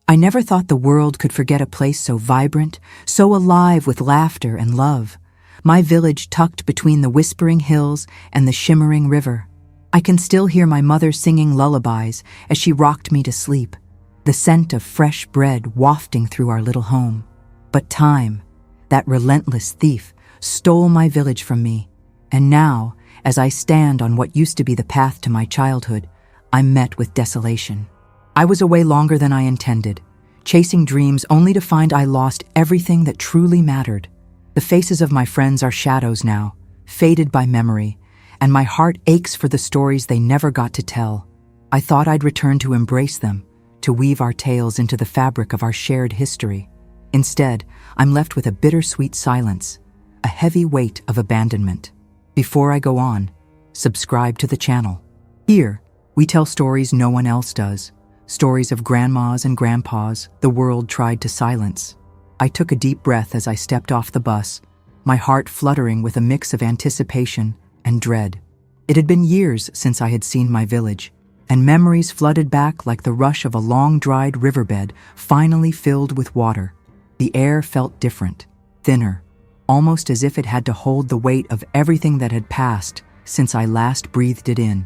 I never thought the world could forget a place so vibrant, so alive with laughter and love. My village tucked between the whispering hills and the shimmering river. I can still hear my mother singing lullabies as she rocked me to sleep, the scent of fresh bread wafting through our little home. But time, that relentless thief, stole my village from me, and now, as I stand on what used to be the path to my childhood, I'm met with desolation. I was away longer than I intended, chasing dreams only to find I lost everything that truly mattered. The faces of my friends are shadows now, faded by memory, and my heart aches for the stories they never got to tell. I thought I'd return to embrace them, to weave our tales into the fabric of our shared history. Instead, I'm left with a bittersweet silence, a heavy weight of abandonment. Before I go on, subscribe to the channel. Here, we tell stories no one else does, stories of grandmas and grandpas the world tried to silence. I took a deep breath as I stepped off the bus, my heart fluttering with a mix of anticipation and dread. It had been years since I had seen my village, and memories flooded back like the rush of a long-dried riverbed finally filled with water. The air felt different, thinner, almost as if it had to hold the weight of everything that had passed since I last breathed it in.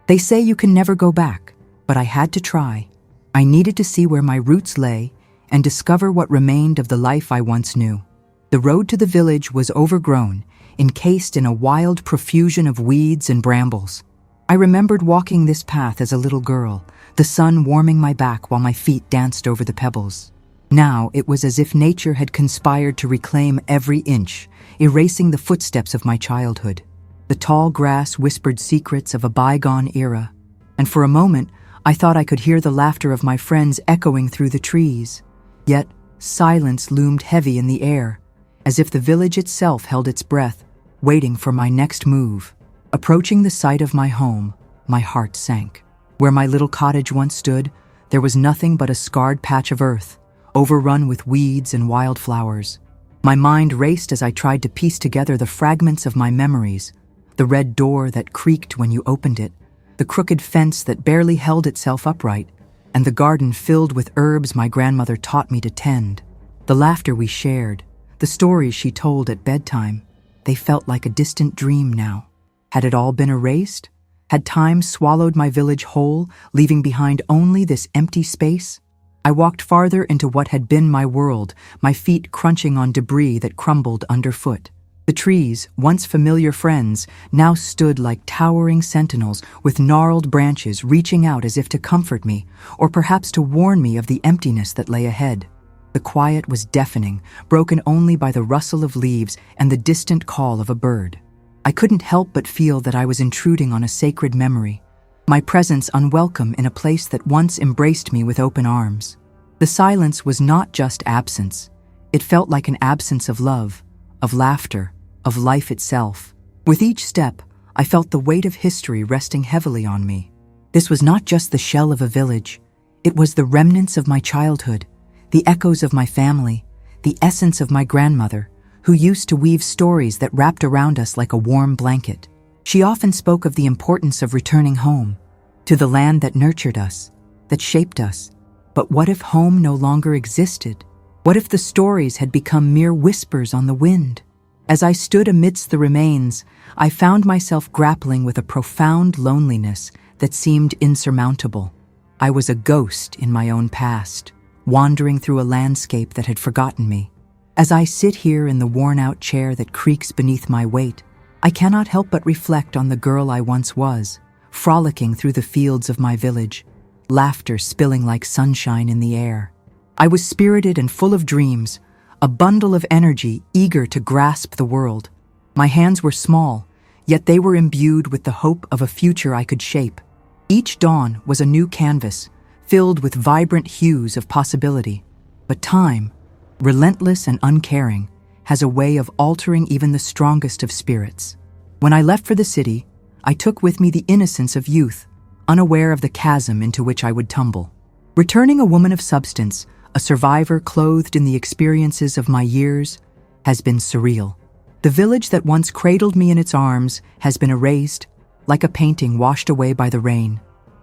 They say you can never go back, but I had to try. I needed to see where my roots lay and discover what remained of the life I once knew. The road to the village was overgrown, encased in a wild profusion of weeds and brambles. I remembered walking this path as a little girl, the sun warming my back while my feet danced over the pebbles. Now it was as if nature had conspired to reclaim every inch, erasing the footsteps of my childhood. The tall grass whispered secrets of a bygone era, and for a moment I thought I could hear the laughter of my friends echoing through the trees. Yet silence loomed heavy in the air, as if the village itself held its breath, waiting for my next move. Approaching the site of my home, my heart sank. Where my little cottage once stood, there was nothing but a scarred patch of earth, overrun with weeds and wildflowers. My mind raced as I tried to piece together the fragments of my memories, the red door that creaked when you opened it, the crooked fence that barely held itself upright, and the garden filled with herbs my grandmother taught me to tend. The laughter we shared, the stories she told at bedtime, they felt like a distant dream now. Had it all been erased? Had time swallowed my village whole, leaving behind only this empty space? I walked farther into what had been my world, my feet crunching on debris that crumbled underfoot. The trees, once familiar friends, now stood like towering sentinels with gnarled branches reaching out as if to comfort me, or perhaps to warn me of the emptiness that lay ahead. The quiet was deafening, broken only by the rustle of leaves and the distant call of a bird. I couldn't help but feel that I was intruding on a sacred memory, my presence unwelcome in a place that once embraced me with open arms. The silence was not just absence. It felt like an absence of love, of laughter, of life itself. With each step, I felt the weight of history resting heavily on me. This was not just the shell of a village. It was the remnants of my childhood, the echoes of my family, the essence of my grandmother, who used to weave stories that wrapped around us like a warm blanket. She often spoke of the importance of returning home, to the land that nurtured us, that shaped us. But what if home no longer existed? What if the stories had become mere whispers on the wind? As I stood amidst the remains, I found myself grappling with a profound loneliness that seemed insurmountable. I was a ghost in my own past, wandering through a landscape that had forgotten me. As I sit here in the worn-out chair that creaks beneath my weight, I cannot help but reflect on the girl I once was, frolicking through the fields of my village, laughter spilling like sunshine in the air. I was spirited and full of dreams, a bundle of energy eager to grasp the world. My hands were small, yet they were imbued with the hope of a future I could shape. Each dawn was a new canvas, filled with vibrant hues of possibility. But time, relentless and uncaring, has a way of altering even the strongest of spirits. When I left for the city, I took with me the innocence of youth, unaware of the chasm into which I would tumble. Returning a woman of substance, a survivor clothed in the experiences of my years, has been surreal. The village that once cradled me in its arms has been erased, like a painting washed away by the rain.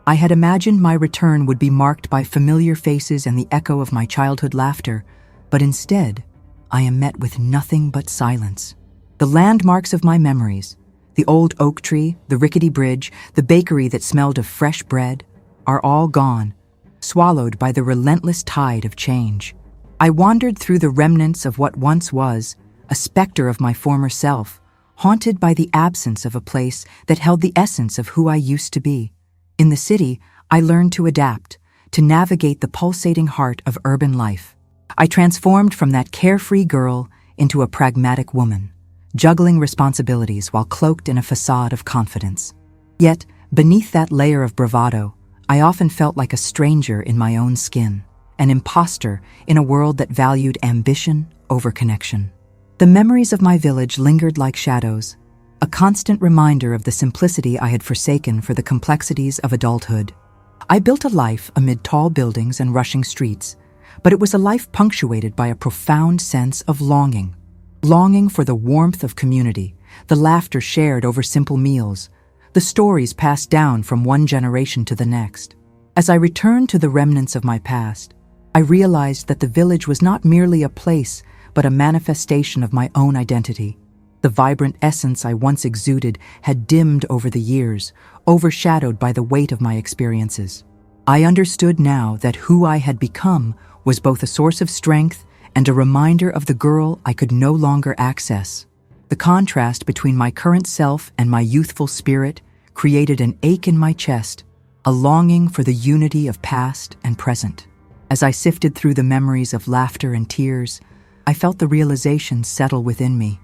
I had imagined my return would be marked by familiar faces and the echo of my childhood laughter, but instead, I am met with nothing but silence. The landmarks of my memories, the old oak tree, the rickety bridge, the bakery that smelled of fresh bread, are all gone, swallowed by the relentless tide of change. I wandered through the remnants of what once was, a specter of my former self, haunted by the absence of a place that held the essence of who I used to be. In the city, I learned to adapt, to navigate the pulsating heart of urban life. I transformed from that carefree girl into a pragmatic woman, juggling responsibilities while cloaked in a facade of confidence. Yet, beneath that layer of bravado, I often felt like a stranger in my own skin, an imposter in a world that valued ambition over connection. The memories of my village lingered like shadows, a constant reminder of the simplicity I had forsaken for the complexities of adulthood. I built a life amid tall buildings and rushing streets, but it was a life punctuated by a profound sense of longing. Longing for the warmth of community, the laughter shared over simple meals, the stories passed down from one generation to the next. As I returned to the remnants of my past, I realized that the village was not merely a place, but a manifestation of my own identity. The vibrant essence I once exuded had dimmed over the years, overshadowed by the weight of my experiences. I understood now that who I had become was both a source of strength and a reminder of the girl I could no longer access. The contrast between my current self and my youthful spirit created an ache in my chest, a longing for the unity of past and present. As I sifted through the memories of laughter and tears, I felt the realization settle within me.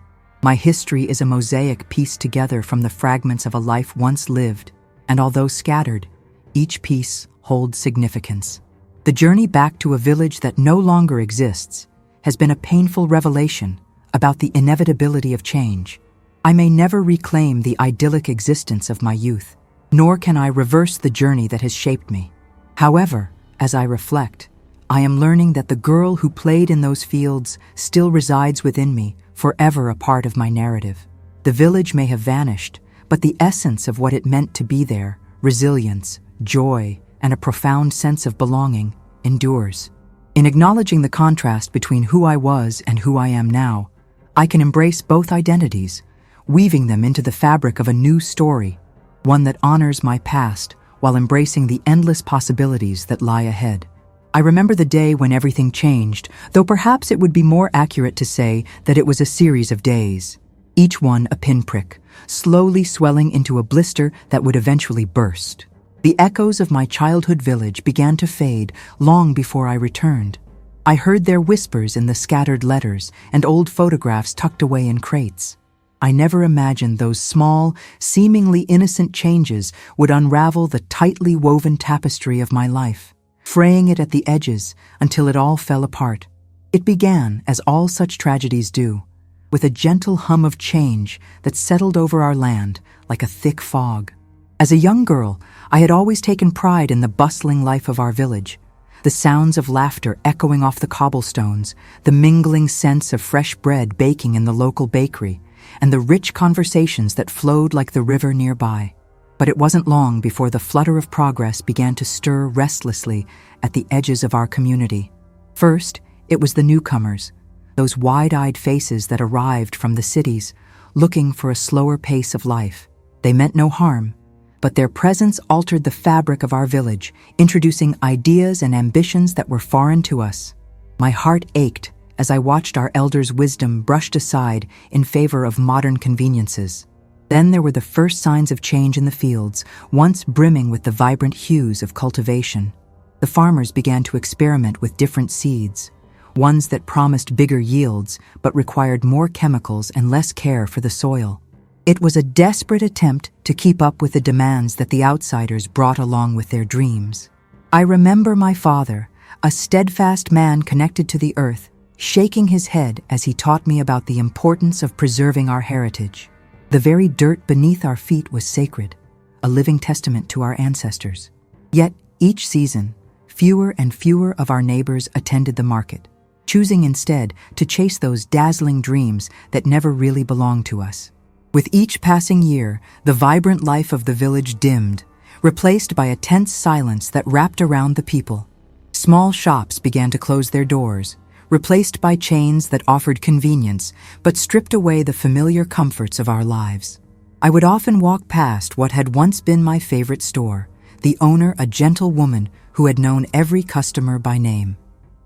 My history is a mosaic pieced together from the fragments of a life once lived, and although scattered, each piece holds significance. The journey back to a village that no longer exists has been a painful revelation about the inevitability of change. I may never reclaim the idyllic existence of my youth, nor can I reverse the journey that has shaped me. However, as I reflect, I am learning that the girl who played in those fields still resides within me, forever a part of my narrative. The village may have vanished, but the essence of what it meant to be there, resilience, joy, and a profound sense of belonging, endures. In acknowledging the contrast between who I was and who I am now, I can embrace both identities, weaving them into the fabric of a new story, one that honors my past while embracing the endless possibilities that lie ahead. I remember the day when everything changed, though perhaps it would be more accurate to say that it was a series of days, each one a pinprick, slowly swelling into a blister that would eventually burst. The echoes of my childhood village began to fade long before I returned. I heard their whispers in the scattered letters and old photographs tucked away in crates. I never imagined those small, seemingly innocent changes would unravel the tightly woven tapestry of my life, fraying it at the edges until it all fell apart. It began, as all such tragedies do, with a gentle hum of change that settled over our land like a thick fog. As a young girl, I had always taken pride in the bustling life of our village, the sounds of laughter echoing off the cobblestones, the mingling scents of fresh bread baking in the local bakery, and the rich conversations that flowed like the river nearby. But it wasn't long before the flutter of progress began to stir restlessly at the edges of our community. First, it was the newcomers, those wide-eyed faces that arrived from the cities, looking for a slower pace of life. They meant no harm, but their presence altered the fabric of our village, introducing ideas and ambitions that were foreign to us. My heart ached as I watched our elders' wisdom brushed aside in favor of modern conveniences. Then there were the first signs of change in the fields, once brimming with the vibrant hues of cultivation. The farmers began to experiment with different seeds, ones that promised bigger yields but required more chemicals and less care for the soil. It was a desperate attempt to keep up with the demands that the outsiders brought along with their dreams. I remember my father, a steadfast man connected to the earth, shaking his head as he taught me about the importance of preserving our heritage. The very dirt beneath our feet was sacred, a living testament to our ancestors. Yet, each season, fewer and fewer of our neighbors attended the market, choosing instead to chase those dazzling dreams that never really belonged to us. With each passing year, the vibrant life of the village dimmed, replaced by a tense silence that wrapped around the people. Small shops began to close their doors, replaced by chains that offered convenience but stripped away the familiar comforts of our lives. I would often walk past what had once been my favorite store, the owner a gentle woman who had known every customer by name.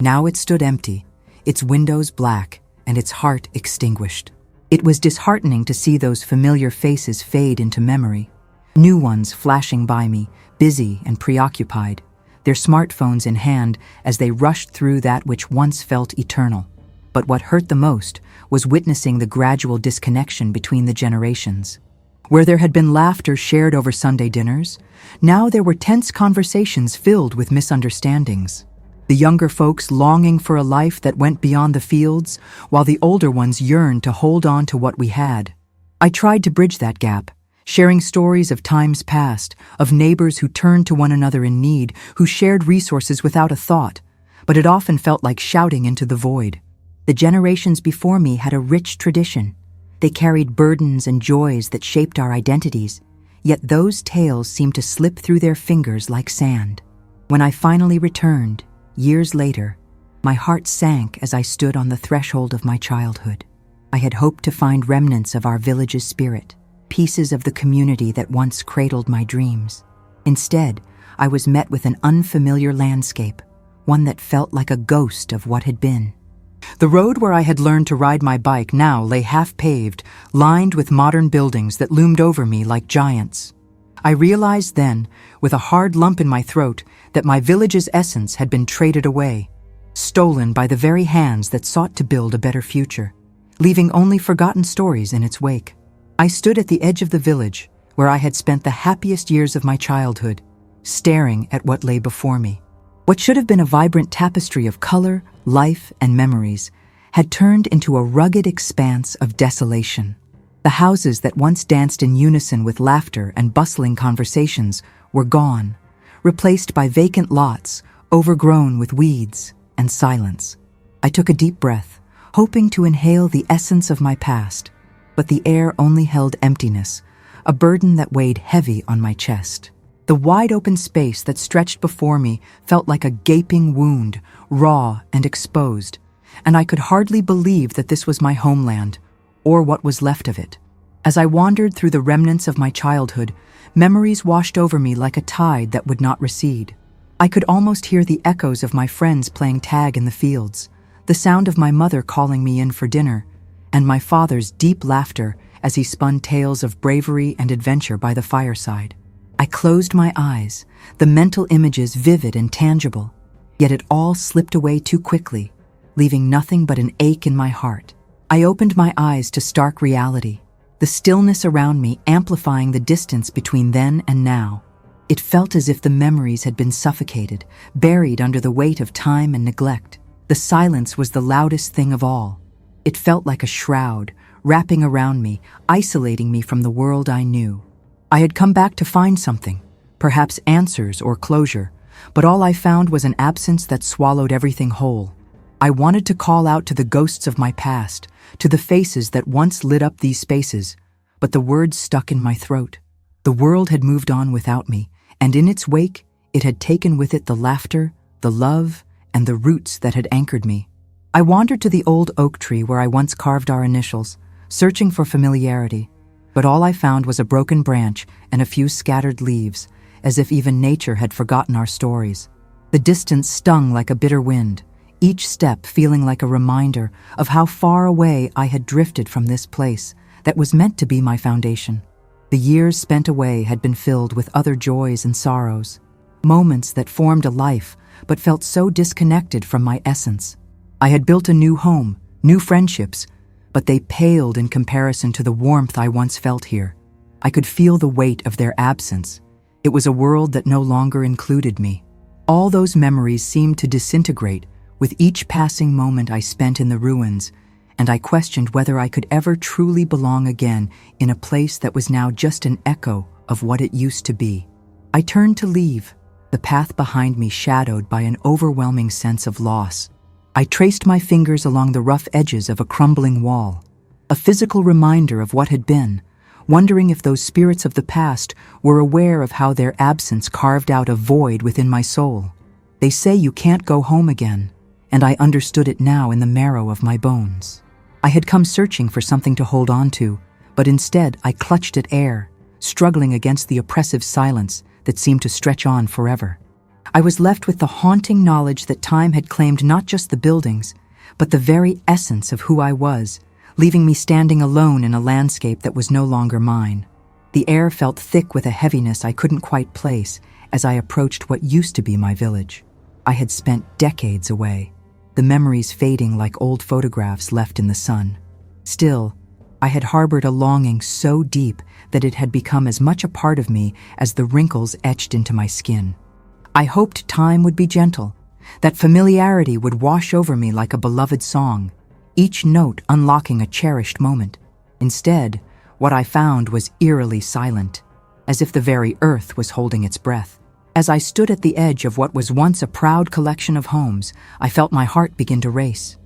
Now it stood empty, its windows black and its heart extinguished. It was disheartening to see those familiar faces fade into memory, new ones flashing by me, busy and preoccupied, their smartphones in hand as they rushed through that which once felt eternal. But what hurt the most was witnessing the gradual disconnection between the generations. Where there had been laughter shared over Sunday dinners, now there were tense conversations filled with misunderstandings. The younger folks longing for a life that went beyond the fields, while the older ones yearned to hold on to what we had. I tried to bridge that gap, sharing stories of times past, of neighbors who turned to one another in need, who shared resources without a thought, but it often felt like shouting into the void. The generations before me had a rich tradition. They carried burdens and joys that shaped our identities, yet those tales seemed to slip through their fingers like sand. When I finally returned, years later, my heart sank as I stood on the threshold of my childhood. I had hoped to find remnants of our village's spirit, pieces of the community that once cradled my dreams. Instead, I was met with an unfamiliar landscape, one that felt like a ghost of what had been. The road where I had learned to ride my bike now lay half-paved, lined with modern buildings that loomed over me like giants. I realized then, with a hard lump in my throat, that my village's essence had been traded away, stolen by the very hands that sought to build a better future, leaving only forgotten stories in its wake. I stood at the edge of the village, where I had spent the happiest years of my childhood, staring at what lay before me. What should have been a vibrant tapestry of color, life, and memories had turned into a rugged expanse of desolation. The houses that once danced in unison with laughter and bustling conversations were gone, replaced by vacant lots, overgrown with weeds and silence. I took a deep breath, hoping to inhale the essence of my past, but the air only held emptiness, a burden that weighed heavy on my chest. The wide-open space that stretched before me felt like a gaping wound, raw and exposed, and I could hardly believe that this was my homeland, or what was left of it. As I wandered through the remnants of my childhood, memories washed over me like a tide that would not recede. I could almost hear the echoes of my friends playing tag in the fields, the sound of my mother calling me in for dinner, and my father's deep laughter as he spun tales of bravery and adventure by the fireside. I closed my eyes, the mental images vivid and tangible, yet it all slipped away too quickly, leaving nothing but an ache in my heart. I opened my eyes to stark reality, the stillness around me amplifying the distance between then and now. It felt as if the memories had been suffocated, buried under the weight of time and neglect. The silence was the loudest thing of all. It felt like a shroud, wrapping around me, isolating me from the world I knew. I had come back to find something, perhaps answers or closure, but all I found was an absence that swallowed everything whole. I wanted to call out to the ghosts of my past, to the faces that once lit up these spaces, but the words stuck in my throat. The world had moved on without me, and in its wake, it had taken with it the laughter, the love, and the roots that had anchored me. I wandered to the old oak tree where I once carved our initials, searching for familiarity. But all I found was a broken branch and a few scattered leaves, as if even nature had forgotten our stories. The distance stung like a bitter wind, each step feeling like a reminder of how far away I had drifted from this place that was meant to be my foundation. The years spent away had been filled with other joys and sorrows, moments that formed a life but felt so disconnected from my essence. I had built a new home, new friendships, but they paled in comparison to the warmth I once felt here. I could feel the weight of their absence. It was a world that no longer included me. All those memories seemed to disintegrate with each passing moment I spent in the ruins, and I questioned whether I could ever truly belong again in a place that was now just an echo of what it used to be. I turned to leave, the path behind me shadowed by an overwhelming sense of loss. I traced my fingers along the rough edges of a crumbling wall, a physical reminder of what had been, wondering if those spirits of the past were aware of how their absence carved out a void within my soul. They say you can't go home again, and I understood it now in the marrow of my bones. I had come searching for something to hold on to, but instead I clutched at air, struggling against the oppressive silence that seemed to stretch on forever. I was left with the haunting knowledge that time had claimed not just the buildings, but the very essence of who I was, leaving me standing alone in a landscape that was no longer mine. The air felt thick with a heaviness I couldn't quite place as I approached what used to be my village. I had spent decades away, the memories fading like old photographs left in the sun. Still, I had harbored a longing so deep that it had become as much a part of me as the wrinkles etched into my skin. I hoped time would be gentle, that familiarity would wash over me like a beloved song, each note unlocking a cherished moment. Instead, what I found was eerily silent, as if the very earth was holding its breath. As I stood at the edge of what was once a proud collection of homes, I felt my heart begin to race.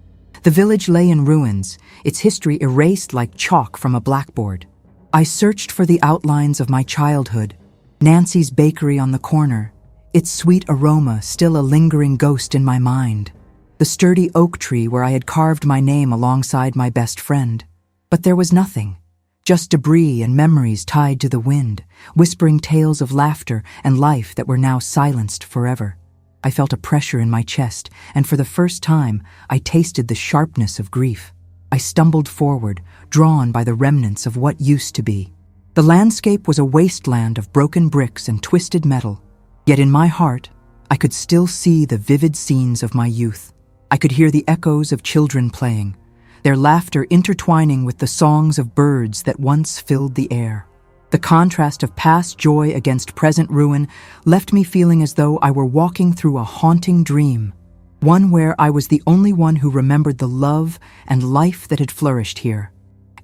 The village lay in ruins, its history erased like chalk from a blackboard. I searched for the outlines of my childhood, Nancy's bakery on the corner, its sweet aroma still a lingering ghost in my mind, the sturdy oak tree where I had carved my name alongside my best friend. But there was nothing, just debris and memories tied to the wind, whispering tales of laughter and life that were now silenced forever. I felt a pressure in my chest, and for the first time, I tasted the sharpness of grief. I stumbled forward, drawn by the remnants of what used to be. The landscape was a wasteland of broken bricks and twisted metal, yet in my heart, I could still see the vivid scenes of my youth. I could hear the echoes of children playing, their laughter intertwining with the songs of birds that once filled the air. The contrast of past joy against present ruin left me feeling as though I were walking through a haunting dream, one where I was the only one who remembered the love and life that had flourished here.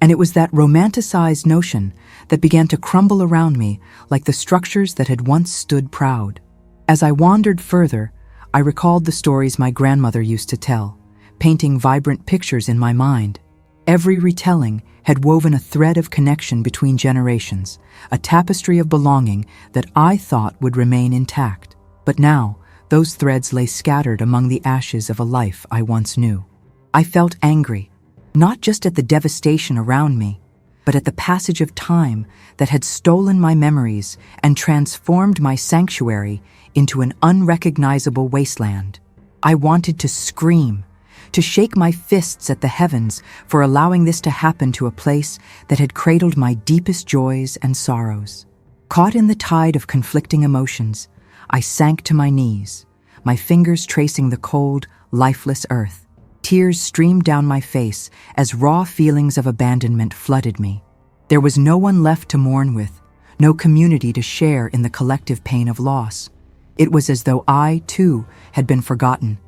And it was that romanticized notion that began to crumble around me like the structures that had once stood proud. As I wandered further, I recalled the stories my grandmother used to tell, painting vibrant pictures in my mind. Every retelling had woven a thread of connection between generations, a tapestry of belonging that I thought would remain intact. But now, those threads lay scattered among the ashes of a life I once knew. I felt angry, not just at the devastation around me, but at the passage of time that had stolen my memories and transformed my sanctuary into an unrecognizable wasteland. I wanted to scream, to shake my fists at the heavens for allowing this to happen to a place that had cradled my deepest joys and sorrows. Caught in the tide of conflicting emotions, I sank to my knees, my fingers tracing the cold, lifeless earth. Tears streamed down my face as raw feelings of abandonment flooded me. There was no one left to mourn with, no community to share in the collective pain of loss. It was as though I, too, had been forgotten,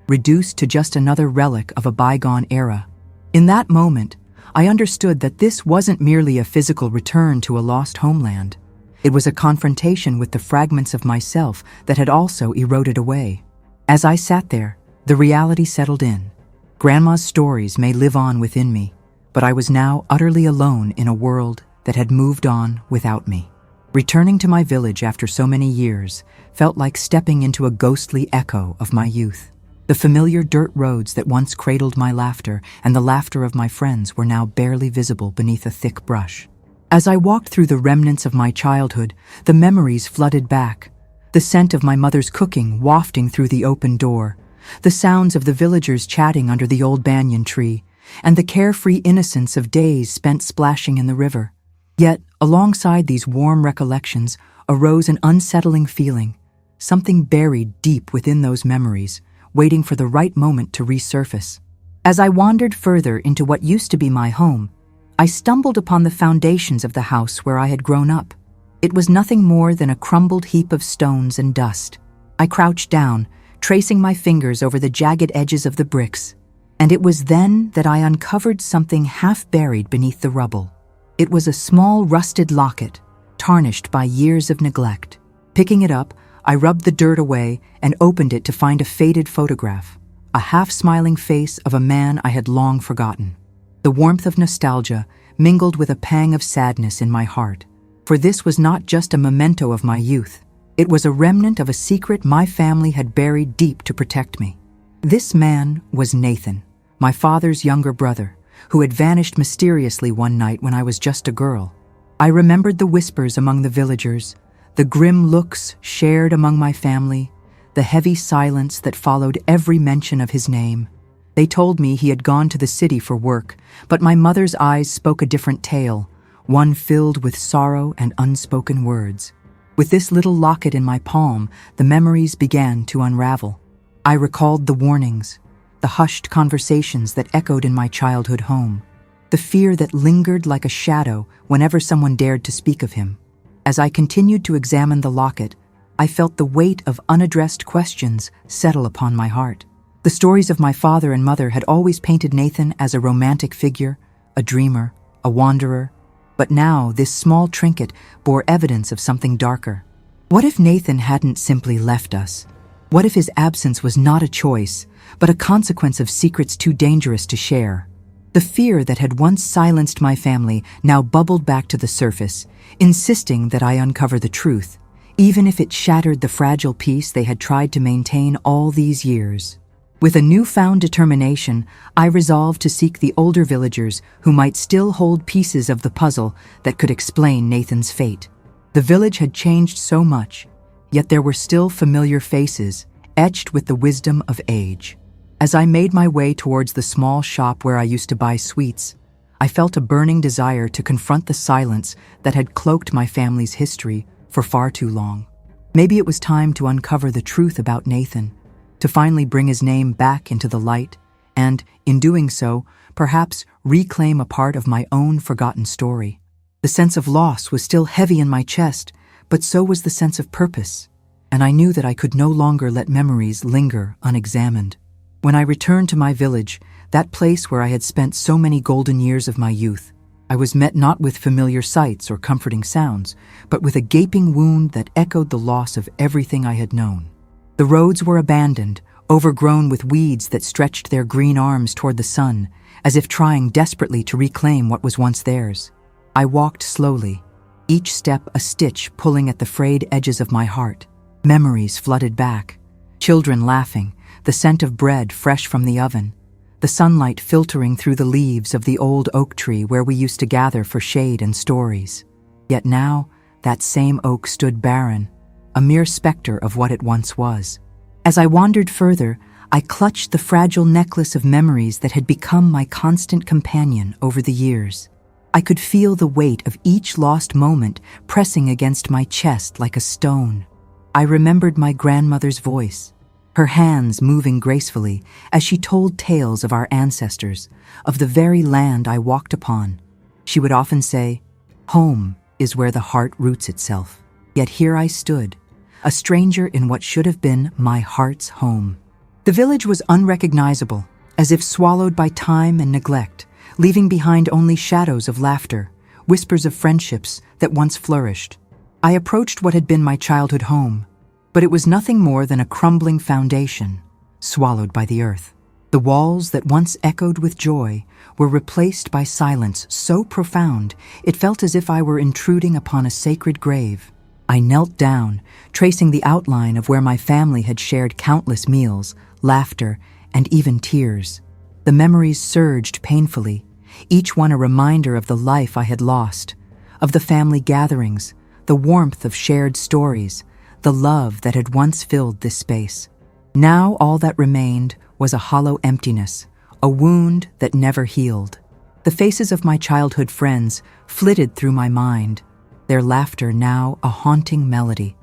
reduced to just another relic of a bygone era. In that moment, I understood that this wasn't merely a physical return to a lost homeland. It was a confrontation with the fragments of myself that had also eroded away. As I sat there, the reality settled in. Grandma's stories may live on within me, but I was now utterly alone in a world that had moved on without me. Returning to my village after so many years felt like stepping into a ghostly echo of my youth. The familiar dirt roads that once cradled my laughter and the laughter of my friends were now barely visible beneath a thick brush. As I walked through the remnants of my childhood, the memories flooded back. The scent of my mother's cooking wafting through the open door, the sounds of the villagers chatting under the old banyan tree, and the carefree innocence of days spent splashing in the river. Yet, alongside these warm recollections, arose an unsettling feeling, something buried deep within those memories, waiting for the right moment to resurface. As I wandered further into what used to be my home, I stumbled upon the foundations of the house where I had grown up. It was nothing more than a crumbled heap of stones and dust. I crouched down, tracing my fingers over the jagged edges of the bricks, and it was then that I uncovered something half buried beneath the rubble. It was a small rusted locket, tarnished by years of neglect. Picking it up, I rubbed the dirt away and opened it to find a faded photograph, a half-smiling face of a man I had long forgotten. The warmth of nostalgia mingled with a pang of sadness in my heart. For this was not just a memento of my youth. It was a remnant of a secret my family had buried deep to protect me. This man was Nathan, my father's younger brother, who had vanished mysteriously one night when I was just a girl. I remembered the whispers among the villagers, the grim looks shared among my family, the heavy silence that followed every mention of his name. They told me he had gone to the city for work, but my mother's eyes spoke a different tale, one filled with sorrow and unspoken words. With this little locket in my palm, the memories began to unravel. I recalled the warnings, the hushed conversations that echoed in my childhood home, the fear that lingered like a shadow whenever someone dared to speak of him. As I continued to examine the locket, I felt the weight of unaddressed questions settle upon my heart. The stories of my father and mother had always painted Nathan as a romantic figure, a dreamer, a wanderer, but now this small trinket bore evidence of something darker. What if Nathan hadn't simply left us? What if his absence was not a choice, but a consequence of secrets too dangerous to share? The fear that had once silenced my family now bubbled back to the surface, insisting that I uncover the truth, even if it shattered the fragile peace they had tried to maintain all these years. With a newfound determination, I resolved to seek the older villagers who might still hold pieces of the puzzle that could explain Nathan's fate. The village had changed so much, yet there were still familiar faces, etched with the wisdom of age. As I made my way towards the small shop where I used to buy sweets, I felt a burning desire to confront the silence that had cloaked my family's history for far too long. Maybe it was time to uncover the truth about Nathan, to finally bring his name back into the light, and, in doing so, perhaps reclaim a part of my own forgotten story. The sense of loss was still heavy in my chest, but so was the sense of purpose, and I knew that I could no longer let memories linger unexamined. When I returned to my village, that place where I had spent so many golden years of my youth, I was met not with familiar sights or comforting sounds, but with a gaping wound that echoed the loss of everything I had known. The roads were abandoned, overgrown with weeds that stretched their green arms toward the sun, as if trying desperately to reclaim what was once theirs. I walked slowly, each step a stitch pulling at the frayed edges of my heart. Memories flooded back. Children laughing, the scent of bread fresh from the oven, the sunlight filtering through the leaves of the old oak tree where we used to gather for shade and stories. Yet now, that same oak stood barren, a mere specter of what it once was. As I wandered further, I clutched the fragile necklace of memories that had become my constant companion over the years. I could feel the weight of each lost moment pressing against my chest like a stone. I remembered my grandmother's voice, her hands moving gracefully as she told tales of our ancestors, of the very land I walked upon. She would often say, "Home is where the heart roots itself." Yet here I stood, a stranger in what should have been my heart's home. The village was unrecognizable, as if swallowed by time and neglect, leaving behind only shadows of laughter, whispers of friendships that once flourished. I approached what had been my childhood home, but it was nothing more than a crumbling foundation, swallowed by the earth. The walls that once echoed with joy were replaced by silence so profound it felt as if I were intruding upon a sacred grave. I knelt down, tracing the outline of where my family had shared countless meals, laughter, and even tears. The memories surged painfully, each one a reminder of the life I had lost, of the family gatherings, the warmth of shared stories, the love that had once filled this space. Now all that remained was a hollow emptiness, a wound that never healed. The faces of my childhood friends flitted through my mind, their laughter now a haunting melody.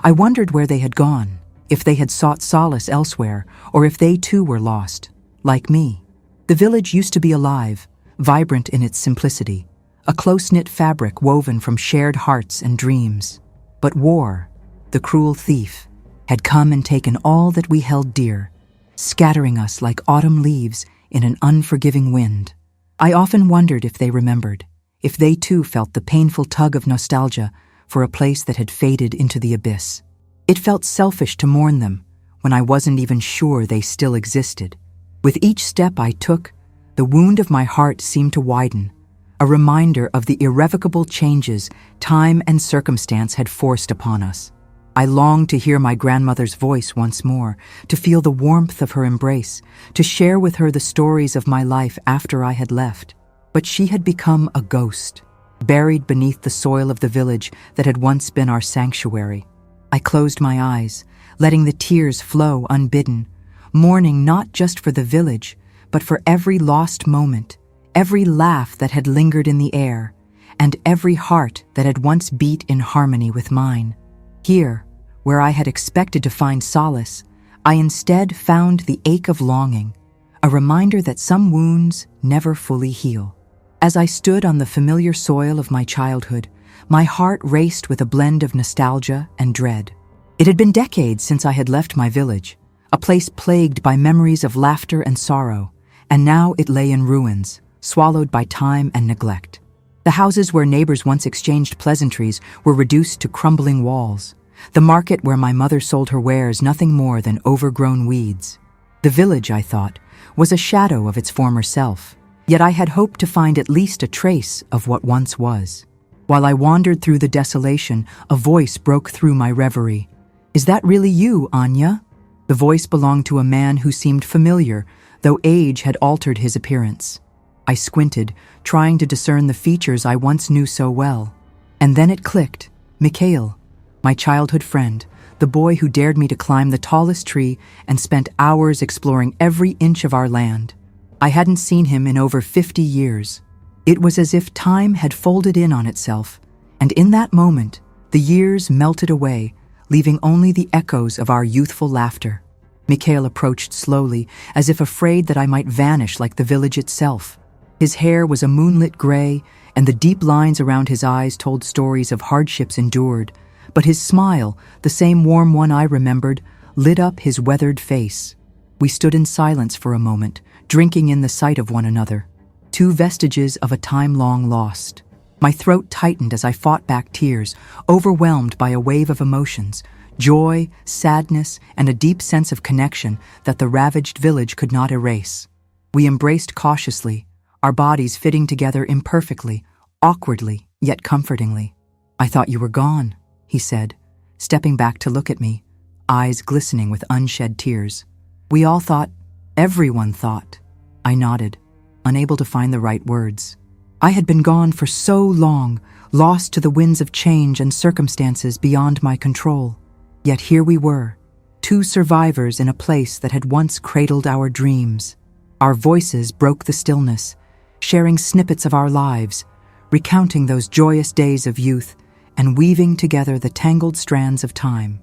I wondered where they had gone, if they had sought solace elsewhere, or if they too were lost, like me. The village used to be alive, vibrant in its simplicity, a close-knit fabric woven from shared hearts and dreams. But war, the cruel thief, had come and taken all that we held dear, scattering us like autumn leaves in an unforgiving wind. I often wondered if they remembered, if they too felt the painful tug of nostalgia for a place that had faded into the abyss. It felt selfish to mourn them when I wasn't even sure they still existed. With each step I took, the wound of my heart seemed to widen, a reminder of the irrevocable changes time and circumstance had forced upon us. I longed to hear my grandmother's voice once more, to feel the warmth of her embrace, to share with her the stories of my life after I had left. But she had become a ghost, buried beneath the soil of the village that had once been our sanctuary. I closed my eyes, letting the tears flow unbidden, mourning not just for the village, but for every lost moment, every laugh that had lingered in the air, and every heart that had once beat in harmony with mine. Here, where I had expected to find solace, I instead found the ache of longing, a reminder that some wounds never fully heal. As I stood on the familiar soil of my childhood, my heart raced with a blend of nostalgia and dread. It had been decades since I had left my village, a place plagued by memories of laughter and sorrow, and now it lay in ruins, swallowed by time and neglect. The houses where neighbors once exchanged pleasantries were reduced to crumbling walls. The market where my mother sold her wares nothing more than overgrown weeds. The village, I thought, was a shadow of its former self, yet I had hoped to find at least a trace of what once was. While I wandered through the desolation, a voice broke through my reverie. "Is that really you, Anya?" The voice belonged to a man who seemed familiar, though age had altered his appearance. I squinted, trying to discern the features I once knew so well. And then it clicked. Mikhail, my childhood friend, the boy who dared me to climb the tallest tree and spent hours exploring every inch of our land. I hadn't seen him in over 50 years. It was as if time had folded in on itself, and in that moment, the years melted away, leaving only the echoes of our youthful laughter. Mikhail approached slowly, as if afraid that I might vanish like the village itself. His hair was a moonlit gray, and the deep lines around his eyes told stories of hardships endured, but his smile, the same warm one I remembered, lit up his weathered face. We stood in silence for a moment, drinking in the sight of one another, two vestiges of a time long lost. My throat tightened as I fought back tears, overwhelmed by a wave of emotions, joy, sadness, and a deep sense of connection that the ravaged village could not erase. We embraced cautiously, our bodies fitting together imperfectly, awkwardly, yet comfortingly. "I thought you were gone," he said, stepping back to look at me, eyes glistening with unshed tears. "We all thought, everyone thought." I nodded, unable to find the right words. I had been gone for so long, lost to the winds of change and circumstances beyond my control. Yet here we were, two survivors in a place that had once cradled our dreams. Our voices broke the stillness, sharing snippets of our lives, recounting those joyous days of youth and weaving together the tangled strands of time.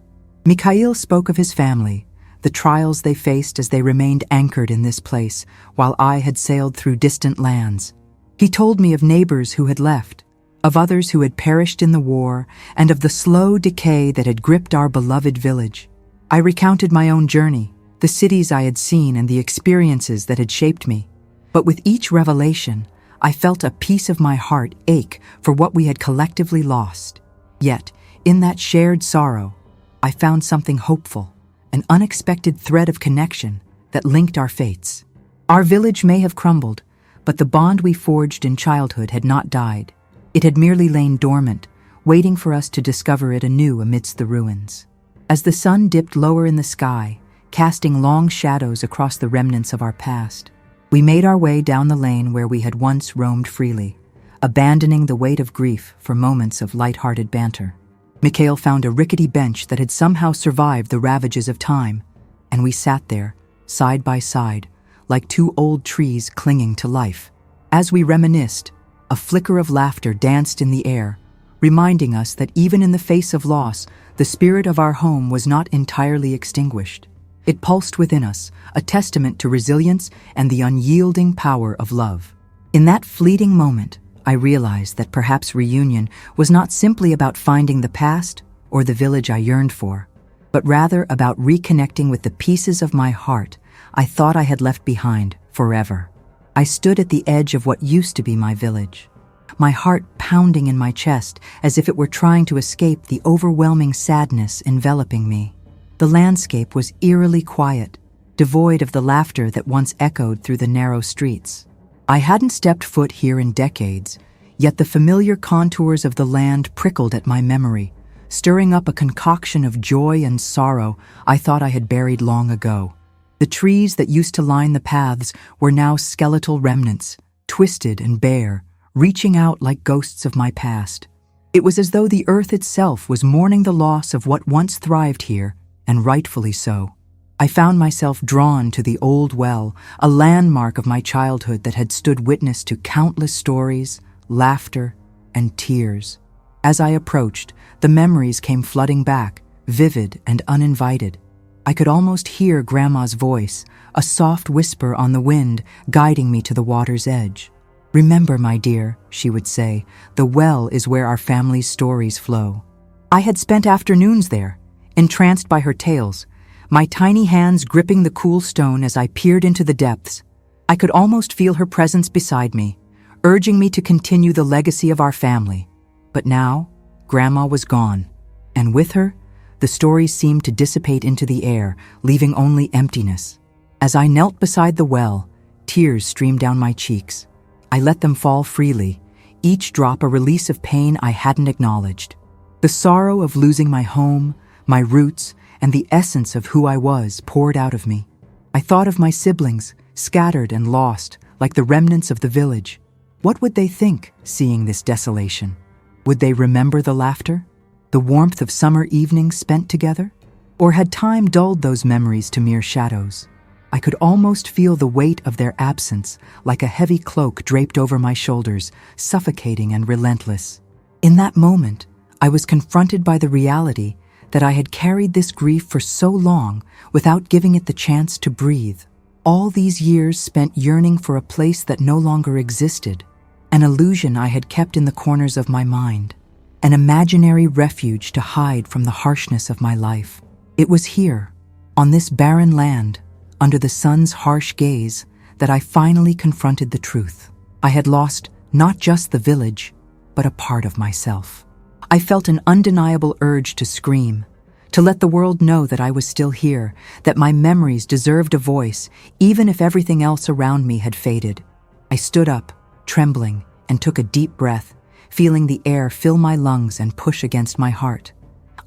Mikhail spoke of his family, the trials they faced as they remained anchored in this place, while I had sailed through distant lands. He told me of neighbors who had left, of others who had perished in the war, and of the slow decay that had gripped our beloved village. I recounted my own journey, the cities I had seen and the experiences that had shaped me. But with each revelation, I felt a piece of my heart ache for what we had collectively lost. Yet, in that shared sorrow, I found something hopeful, an unexpected thread of connection that linked our fates. Our village may have crumbled, but the bond we forged in childhood had not died. It had merely lain dormant, waiting for us to discover it anew amidst the ruins. As the sun dipped lower in the sky, casting long shadows across the remnants of our past, we made our way down the lane where we had once roamed freely, abandoning the weight of grief for moments of light-hearted banter. Mikhail found a rickety bench that had somehow survived the ravages of time, and we sat there, side by side, like two old trees clinging to life. As we reminisced, a flicker of laughter danced in the air, reminding us that even in the face of loss, the spirit of our home was not entirely extinguished. It pulsed within us, a testament to resilience and the unyielding power of love. In that fleeting moment, I realized that perhaps reunion was not simply about finding the past or the village I yearned for, but rather about reconnecting with the pieces of my heart I thought I had left behind forever. I stood at the edge of what used to be my village, my heart pounding in my chest as if it were trying to escape the overwhelming sadness enveloping me. The landscape was eerily quiet, devoid of the laughter that once echoed through the narrow streets. I hadn't stepped foot here in decades, yet the familiar contours of the land prickled at my memory, stirring up a concoction of joy and sorrow I thought I had buried long ago. The trees that used to line the paths were now skeletal remnants, twisted and bare, reaching out like ghosts of my past. It was as though the earth itself was mourning the loss of what once thrived here, and rightfully so. I found myself drawn to the old well, a landmark of my childhood that had stood witness to countless stories, laughter, and tears. As I approached, the memories came flooding back, vivid and uninvited. I could almost hear Grandma's voice, a soft whisper on the wind, guiding me to the water's edge. "Remember, my dear," she would say, "the well is where our family's stories flow." I had spent afternoons there, entranced by her tales, my tiny hands gripping the cool stone as I peered into the depths. I could almost feel her presence beside me, urging me to continue the legacy of our family. But now, Grandma was gone, and with her, the stories seemed to dissipate into the air, leaving only emptiness. As I knelt beside the well, tears streamed down my cheeks. I let them fall freely, each drop a release of pain I hadn't acknowledged. The sorrow of losing my home, my roots, and the essence of who I was poured out of me. I thought of my siblings, scattered and lost, like the remnants of the village. What would they think, seeing this desolation? Would they remember the laughter? The warmth of summer evenings spent together? Or had time dulled those memories to mere shadows? I could almost feel the weight of their absence, like a heavy cloak draped over my shoulders, suffocating and relentless. In that moment, I was confronted by the reality that I had carried this grief for so long without giving it the chance to breathe. All these years spent yearning for a place that no longer existed, an illusion I had kept in the corners of my mind, an imaginary refuge to hide from the harshness of my life. It was here, on this barren land, under the sun's harsh gaze, that I finally confronted the truth. I had lost not just the village, but a part of myself. I felt an undeniable urge to scream, to let the world know that I was still here, that my memories deserved a voice, even if everything else around me had faded. I stood up, trembling, and took a deep breath, feeling the air fill my lungs and push against my heart.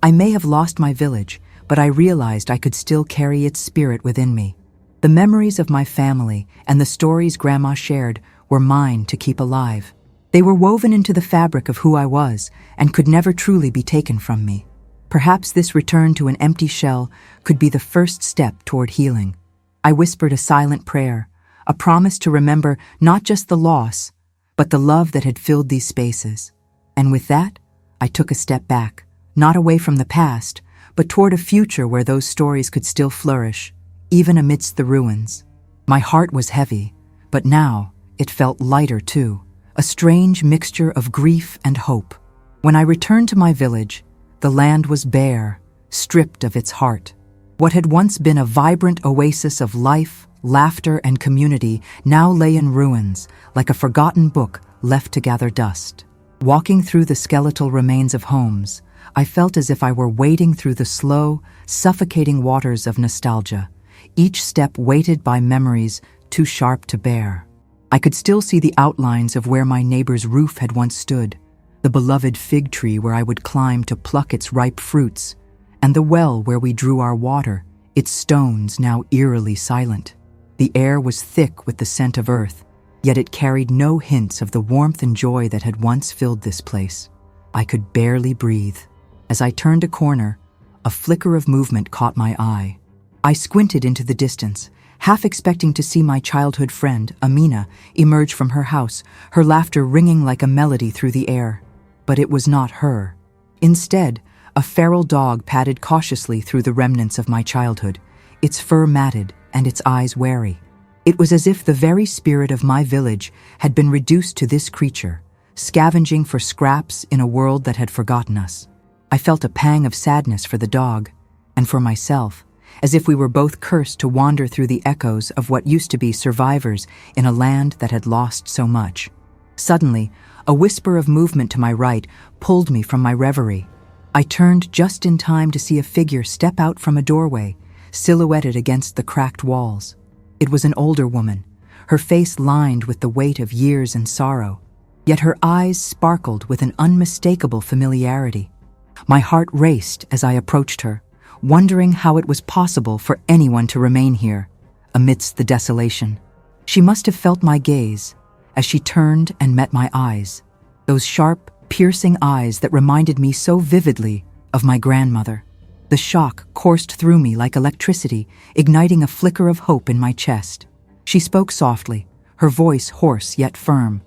I may have lost my village, but I realized I could still carry its spirit within me. The memories of my family and the stories Grandma shared were mine to keep alive. They were woven into the fabric of who I was and could never truly be taken from me. Perhaps this return to an empty shell could be the first step toward healing. I whispered a silent prayer, a promise to remember not just the loss, but the love that had filled these spaces. And with that, I took a step back, not away from the past, but toward a future where those stories could still flourish, even amidst the ruins. My heart was heavy, but now it felt lighter too, a strange mixture of grief and hope. When I returned to my village, the land was bare, stripped of its heart. What had once been a vibrant oasis of life, laughter, and community now lay in ruins, like a forgotten book left to gather dust. Walking through the skeletal remains of homes, I felt as if I were wading through the slow, suffocating waters of nostalgia, each step weighted by memories too sharp to bear. I could still see the outlines of where my neighbor's roof had once stood, the beloved fig tree where I would climb to pluck its ripe fruits, and the well where we drew our water, its stones now eerily silent. The air was thick with the scent of earth, yet it carried no hints of the warmth and joy that had once filled this place. I could barely breathe. As I turned a corner, a flicker of movement caught my eye. I squinted into the distance, half expecting to see my childhood friend, Amina, emerge from her house, her laughter ringing like a melody through the air. But it was not her. Instead, a feral dog padded cautiously through the remnants of my childhood, its fur matted and its eyes wary. It was as if the very spirit of my village had been reduced to this creature, scavenging for scraps in a world that had forgotten us. I felt a pang of sadness for the dog, and for myself, as if we were both cursed to wander through the echoes of what used to be survivors in a land that had lost so much. Suddenly, a whisper of movement to my right pulled me from my reverie. I turned just in time to see a figure step out from a doorway, silhouetted against the cracked walls. It was an older woman, her face lined with the weight of years and sorrow, yet her eyes sparkled with an unmistakable familiarity. My heart raced as I approached her, wondering how it was possible for anyone to remain here, amidst the desolation. She must have felt my gaze as she turned and met my eyes, those sharp, piercing eyes that reminded me so vividly of my grandmother. The shock coursed through me like electricity, igniting a flicker of hope in my chest. She spoke softly, her voice hoarse yet firm.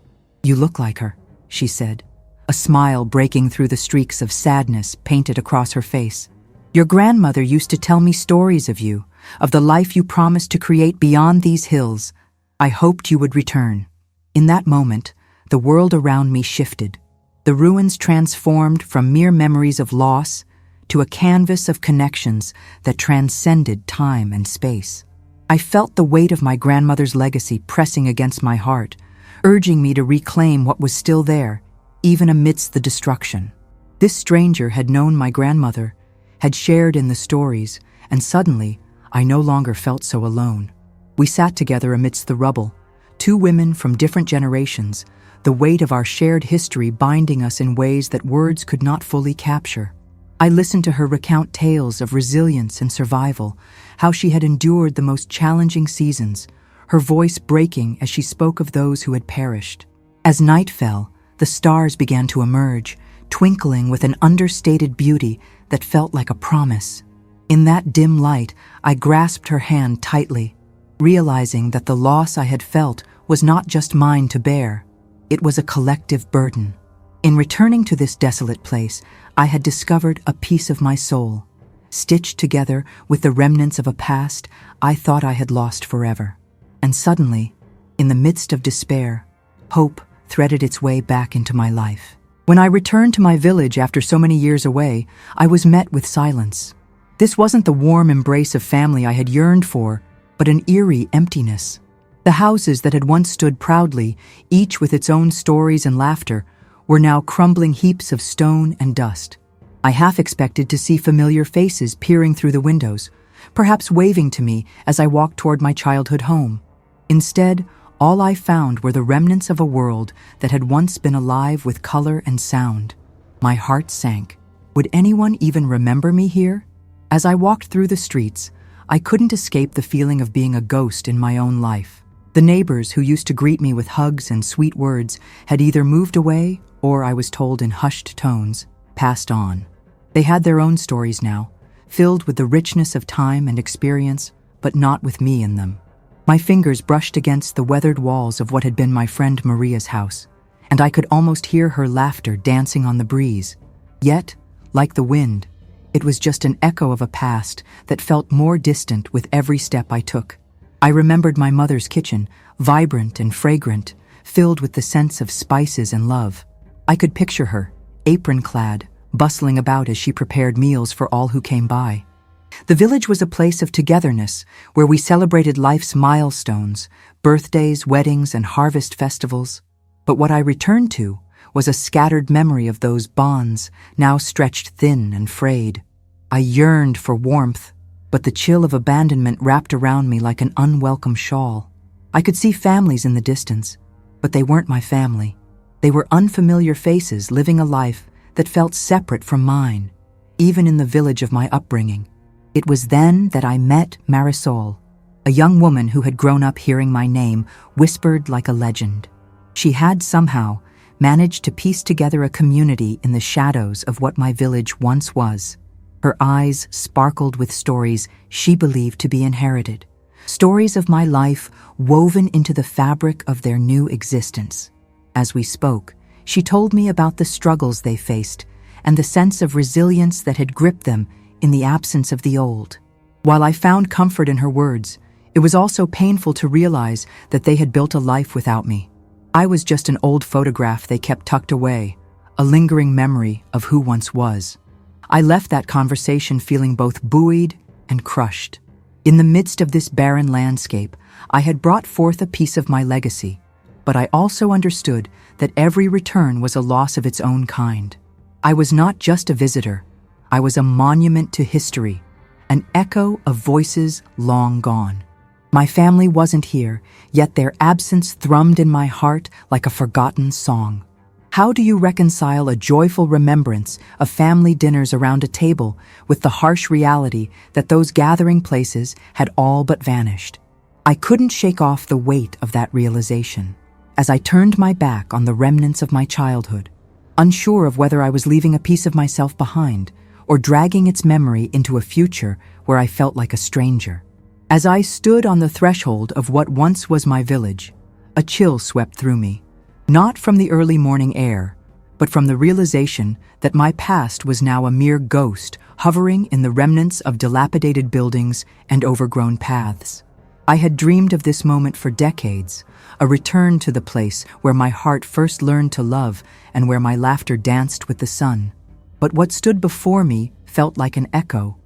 "You look like her," she said, a smile breaking through the streaks of sadness painted across her face. "Your grandmother used to tell me stories of you, of the life you promised to create beyond these hills. I hoped you would return." In that moment, the world around me shifted. The ruins transformed from mere memories of loss to a canvas of connections that transcended time and space. I felt the weight of my grandmother's legacy pressing against my heart, urging me to reclaim what was still there, even amidst the destruction. This stranger had known my grandmother, had shared in the stories, and suddenly I no longer felt so alone. We sat together amidst the rubble, two women from different generations, the weight of our shared history binding us in ways that words could not fully capture. I listened to her recount tales of resilience and survival, how she had endured the most challenging seasons, her voice breaking as she spoke of those who had perished. As night fell, the stars began to emerge, twinkling with an understated beauty that felt like a promise. In that dim light, I grasped her hand tightly, realizing that the loss I had felt was not just mine to bear. It was a collective burden. In returning to this desolate place, I had discovered a piece of my soul, stitched together with the remnants of a past I thought I had lost forever. And suddenly, in the midst of despair, hope threaded its way back into my life. When I returned to my village after so many years away, I was met with silence. This wasn't the warm embrace of family I had yearned for, but an eerie emptiness. The houses that had once stood proudly, each with its own stories and laughter, were now crumbling heaps of stone and dust. I half expected to see familiar faces peering through the windows, perhaps waving to me as I walked toward my childhood home. Instead, all I found were the remnants of a world that had once been alive with color and sound. My heart sank. Would anyone even remember me here? As I walked through the streets, I couldn't escape the feeling of being a ghost in my own life. The neighbors who used to greet me with hugs and sweet words had either moved away or, I was told in hushed tones, passed on. They had their own stories now, filled with the richness of time and experience, but not with me in them. My fingers brushed against the weathered walls of what had been my friend Maria's house, and I could almost hear her laughter dancing on the breeze. Yet, like the wind, it was just an echo of a past that felt more distant with every step I took. I remembered my mother's kitchen, vibrant and fragrant, filled with the scents of spices and love. I could picture her, apron-clad, bustling about as she prepared meals for all who came by. The village was a place of togetherness where we celebrated life's milestones, birthdays, weddings, and harvest festivals. But what I returned to was a scattered memory of those bonds, now stretched thin and frayed. I yearned for warmth, but the chill of abandonment wrapped around me like an unwelcome shawl. I could see families in the distance, but they weren't my family. They were unfamiliar faces living a life that felt separate from mine, even in the village of my upbringing. It was then that I met Marisol, a young woman who had grown up hearing my name whispered like a legend. She had somehow managed to piece together a community in the shadows of what my village once was. Her eyes sparkled with stories she believed to be inherited, stories of my life woven into the fabric of their new existence. As we spoke, she told me about the struggles they faced and the sense of resilience that had gripped them in the absence of the old. While I found comfort in her words, it was also painful to realize that they had built a life without me. I was just an old photograph they kept tucked away, a lingering memory of who once was. I left that conversation feeling both buoyed and crushed. In the midst of this barren landscape, I had brought forth a piece of my legacy, but I also understood that every return was a loss of its own kind. I was not just a visitor, I was a monument to history, an echo of voices long gone. My family wasn't here, yet their absence thrummed in my heart like a forgotten song. How do you reconcile a joyful remembrance of family dinners around a table with the harsh reality that those gathering places had all but vanished? I couldn't shake off the weight of that realization as I turned my back on the remnants of my childhood, unsure of whether I was leaving a piece of myself behind or dragging its memory into a future where I felt like a stranger. As I stood on the threshold of what once was my village, a chill swept through me. Not from the early morning air, but from the realization that my past was now a mere ghost hovering in the remnants of dilapidated buildings and overgrown paths. I had dreamed of this moment for decades, a return to the place where my heart first learned to love and where my laughter danced with the sun. But what stood before me felt like an echo,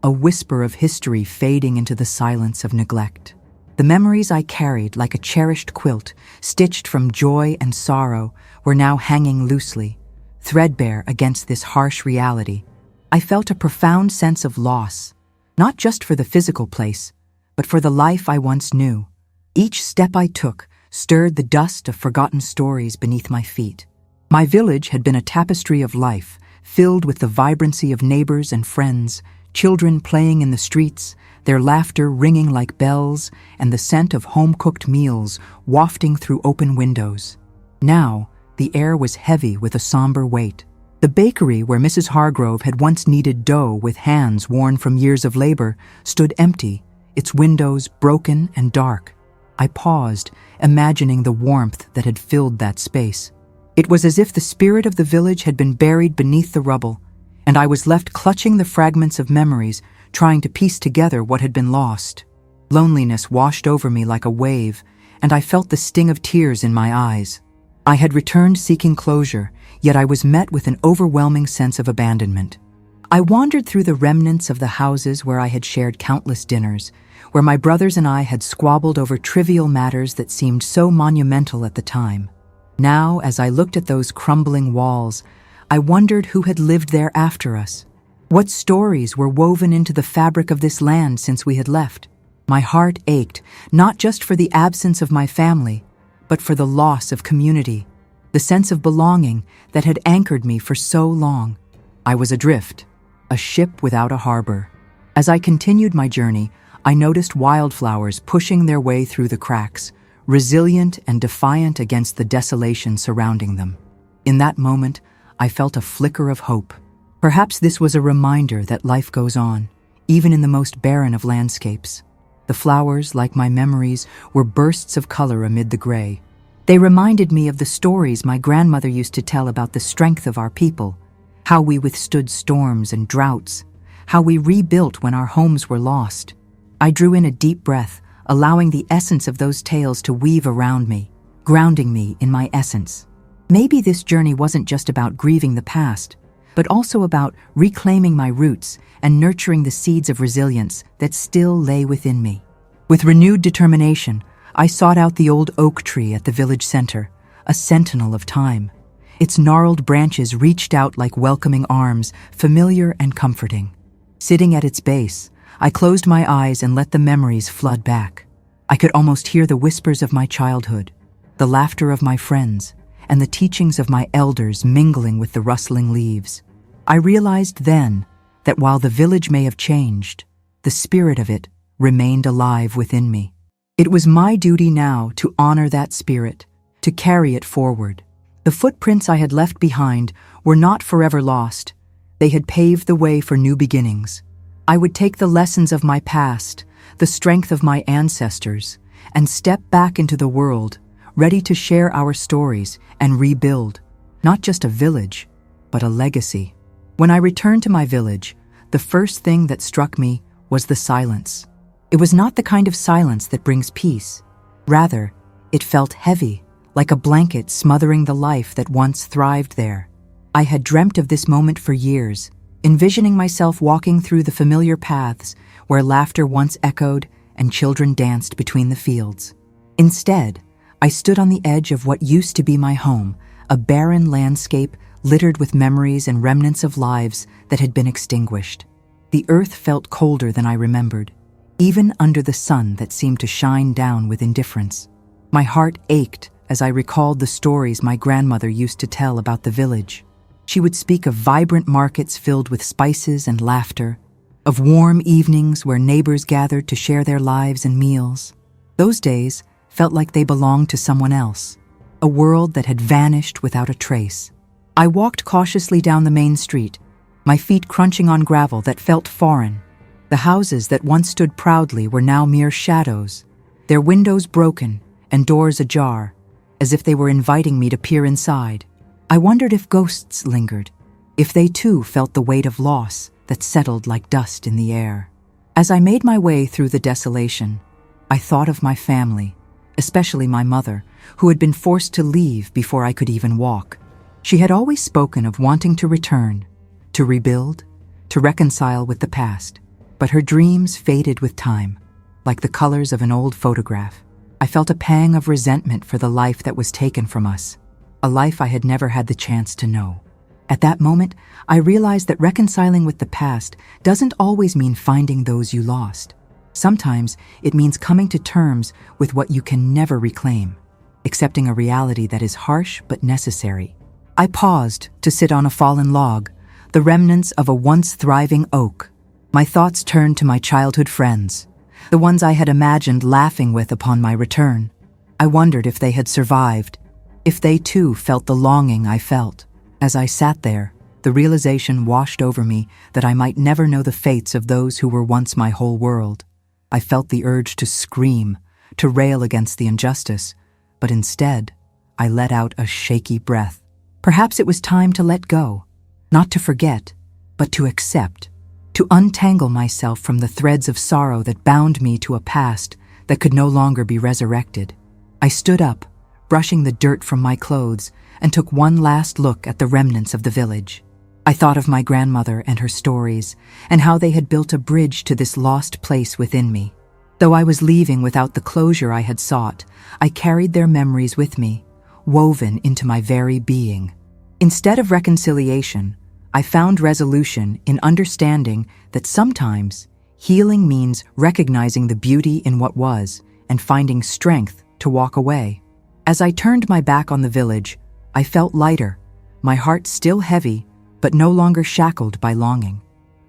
a whisper of history fading into the silence of neglect. The memories I carried like a cherished quilt, stitched from joy and sorrow, were now hanging loosely, threadbare against this harsh reality. I felt a profound sense of loss, not just for the physical place, but for the life I once knew. Each step I took stirred the dust of forgotten stories beneath my feet. My village had been a tapestry of life, filled with the vibrancy of neighbors and friends, children playing in the streets, their laughter ringing like bells, and the scent of home-cooked meals wafting through open windows. Now, the air was heavy with a somber weight. The bakery where Mrs. Hargrove had once kneaded dough with hands worn from years of labor stood empty, its windows broken and dark. I paused, imagining the warmth that had filled that space. It was as if the spirit of the village had been buried beneath the rubble, and I was left clutching the fragments of memories, trying to piece together what had been lost. Loneliness washed over me like a wave, and I felt the sting of tears in my eyes. I had returned seeking closure, yet I was met with an overwhelming sense of abandonment. I wandered through the remnants of the houses where I had shared countless dinners, where my brothers and I had squabbled over trivial matters that seemed so monumental at the time. Now, as I looked at those crumbling walls, I wondered who had lived there after us. What stories were woven into the fabric of this land since we had left? My heart ached, not just for the absence of my family, but for the loss of community, the sense of belonging that had anchored me for so long. I was adrift, a ship without a harbor. As I continued my journey, I noticed wildflowers pushing their way through the cracks, resilient and defiant against the desolation surrounding them. In that moment, I felt a flicker of hope. Perhaps this was a reminder that life goes on, even in the most barren of landscapes. The flowers, like my memories, were bursts of color amid the gray. They reminded me of the stories my grandmother used to tell about the strength of our people, how we withstood storms and droughts, how we rebuilt when our homes were lost. I drew in a deep breath, allowing the essence of those tales to weave around me, grounding me in my essence. Maybe this journey wasn't just about grieving the past, but also about reclaiming my roots and nurturing the seeds of resilience that still lay within me. With renewed determination, I sought out the old oak tree at the village center, a sentinel of time. Its gnarled branches reached out like welcoming arms, familiar and comforting. Sitting at its base, I closed my eyes and let the memories flood back. I could almost hear the whispers of my childhood, the laughter of my friends, and the teachings of my elders mingling with the rustling leaves. I realized then that while the village may have changed, the spirit of it remained alive within me. It was my duty now to honor that spirit, to carry it forward. The footprints I had left behind were not forever lost. They had paved the way for new beginnings. I would take the lessons of my past, the strength of my ancestors, and step back into the world, ready to share our stories and rebuild, not just a village, but a legacy. When I returned to my village, the first thing that struck me was the silence. It was not the kind of silence that brings peace. Rather, it felt heavy, like a blanket smothering the life that once thrived there. I had dreamt of this moment for years, envisioning myself walking through the familiar paths where laughter once echoed and children danced between the fields. Instead, I stood on the edge of what used to be my home, a barren landscape littered with memories and remnants of lives that had been extinguished. The earth felt colder than I remembered, even under the sun that seemed to shine down with indifference. My heart ached as I recalled the stories my grandmother used to tell about the village. She would speak of vibrant markets filled with spices and laughter, of warm evenings where neighbors gathered to share their lives and meals. Those days felt like they belonged to someone else, a world that had vanished without a trace. I walked cautiously down the main street, my feet crunching on gravel that felt foreign. The houses that once stood proudly were now mere shadows, their windows broken and doors ajar, as if they were inviting me to peer inside. I wondered if ghosts lingered, if they too felt the weight of loss that settled like dust in the air. As I made my way through the desolation, I thought of my family, especially my mother, who had been forced to leave before I could even walk. She had always spoken of wanting to return, to rebuild, to reconcile with the past, but her dreams faded with time, like the colors of an old photograph. I felt a pang of resentment for the life that was taken from us, a life I had never had the chance to know. At that moment, I realized that reconciling with the past doesn't always mean finding those you lost. Sometimes it means coming to terms with what you can never reclaim, accepting a reality that is harsh but necessary. I paused to sit on a fallen log, the remnants of a once thriving oak. My thoughts turned to my childhood friends, the ones I had imagined laughing with upon my return. I wondered if they had survived, if they too felt the longing I felt. As I sat there, the realization washed over me that I might never know the fates of those who were once my whole world. I felt the urge to scream, to rail against the injustice, but instead, I let out a shaky breath. Perhaps it was time to let go, not to forget, but to accept, to untangle myself from the threads of sorrow that bound me to a past that could no longer be resurrected. I stood up, brushing the dirt from my clothes, and took one last look at the remnants of the village. I thought of my grandmother and her stories, and how they had built a bridge to this lost place within me. Though I was leaving without the closure I had sought, I carried their memories with me, woven into my very being. Instead of reconciliation, I found resolution in understanding that sometimes healing means recognizing the beauty in what was and finding strength to walk away. As I turned my back on the village, I felt lighter, my heart still heavy, but no longer shackled by longing.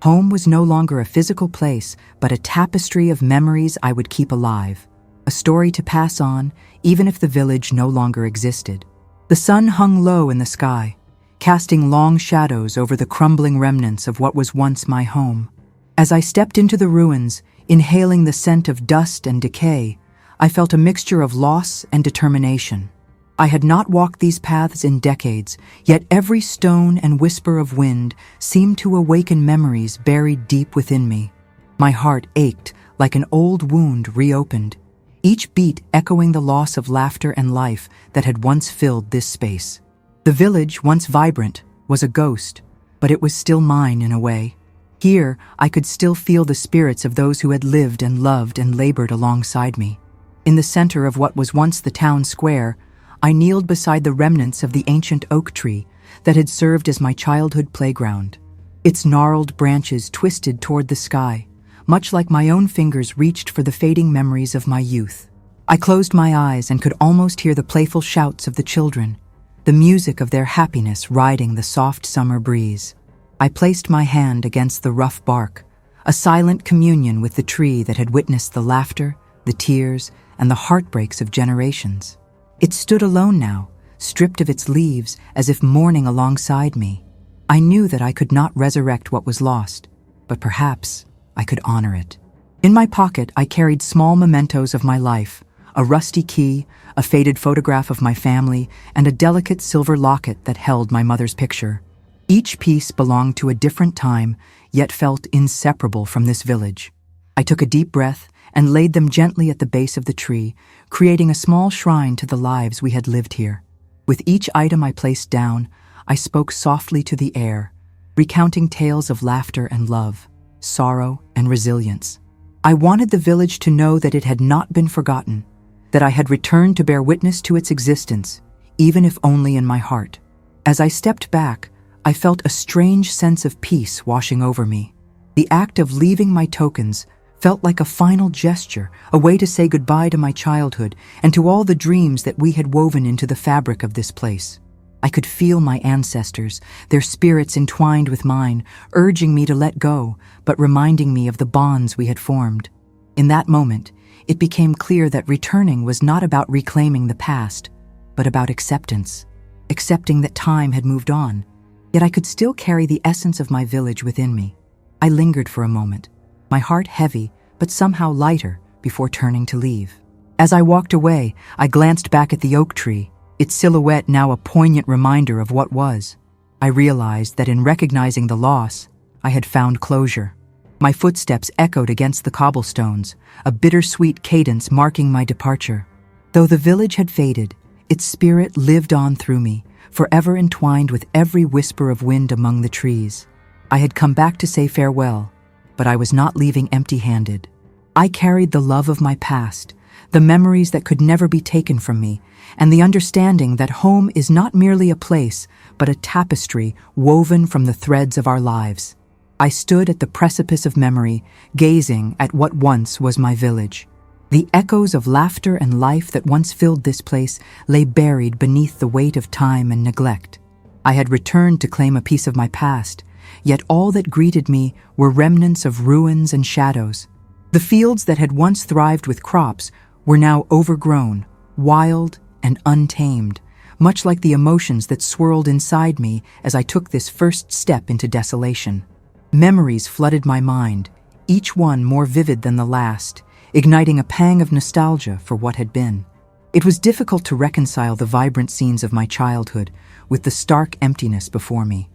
Home was no longer a physical place, but a tapestry of memories I would keep alive, a story to pass on, even if the village no longer existed. The sun hung low in the sky, casting long shadows over the crumbling remnants of what was once my home. As I stepped into the ruins, inhaling the scent of dust and decay, I felt a mixture of loss and determination. I had not walked these paths in decades, yet every stone and whisper of wind seemed to awaken memories buried deep within me. My heart ached like an old wound reopened, each beat echoing the loss of laughter and life that had once filled this space. The village, once vibrant, was a ghost, but it was still mine in a way. Here, I could still feel the spirits of those who had lived and loved and labored alongside me. In the center of what was once the town square, I kneeled beside the remnants of the ancient oak tree that had served as my childhood playground. Its gnarled branches twisted toward the sky, much like my own fingers reached for the fading memories of my youth. I closed my eyes and could almost hear the playful shouts of the children, the music of their happiness riding the soft summer breeze. I placed my hand against the rough bark, a silent communion with the tree that had witnessed the laughter, the tears, and the heartbreaks of generations. It stood alone now, stripped of its leaves, as if mourning alongside me. I knew that I could not resurrect what was lost, but perhaps I could honor it. In my pocket, I carried small mementos of my life, a rusty key, a faded photograph of my family, and a delicate silver locket that held my mother's picture. Each piece belonged to a different time, yet felt inseparable from this village. I took a deep breath and laid them gently at the base of the tree, creating a small shrine to the lives we had lived here. With each item I placed down, I spoke softly to the air, recounting tales of laughter and love, sorrow and resilience. I wanted the village to know that it had not been forgotten, that I had returned to bear witness to its existence, even if only in my heart. As I stepped back, I felt a strange sense of peace washing over me. The act of leaving my tokens felt like a final gesture, a way to say goodbye to my childhood and to all the dreams that we had woven into the fabric of this place. I could feel my ancestors, their spirits entwined with mine, urging me to let go, but reminding me of the bonds we had formed. In that moment, it became clear that returning was not about reclaiming the past, but about acceptance, accepting that time had moved on. Yet I could still carry the essence of my village within me. I lingered for a moment, my heart heavy, but somehow lighter, before turning to leave. As I walked away, I glanced back at the oak tree, its silhouette now a poignant reminder of what was. I realized that in recognizing the loss, I had found closure. My footsteps echoed against the cobblestones, a bittersweet cadence marking my departure. Though the village had faded, its spirit lived on through me, forever entwined with every whisper of wind among the trees. I had come back to say farewell, but I was not leaving empty-handed. I carried the love of my past, the memories that could never be taken from me, and the understanding that home is not merely a place, but a tapestry woven from the threads of our lives. I stood at the precipice of memory, gazing at what once was my village. The echoes of laughter and life that once filled this place lay buried beneath the weight of time and neglect. I had returned to claim a piece of my past, yet all that greeted me were remnants of ruins and shadows. The fields that had once thrived with crops were now overgrown, wild, and untamed, much like the emotions that swirled inside me as I took this first step into desolation. Memories flooded my mind, each one more vivid than the last, igniting a pang of nostalgia for what had been. It was difficult to reconcile the vibrant scenes of my childhood with the stark emptiness before me.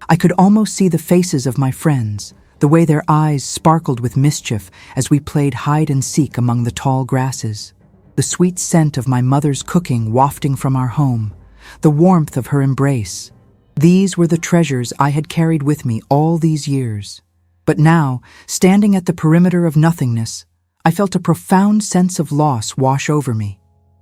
I could almost see the faces of my friends, the way their eyes sparkled with mischief as we played hide and seek among the tall grasses. The sweet scent of my mother's cooking wafting from our home, the warmth of her embrace. These were the treasures I had carried with me all these years. But now, standing at the perimeter of nothingness, I felt a profound sense of loss wash over me.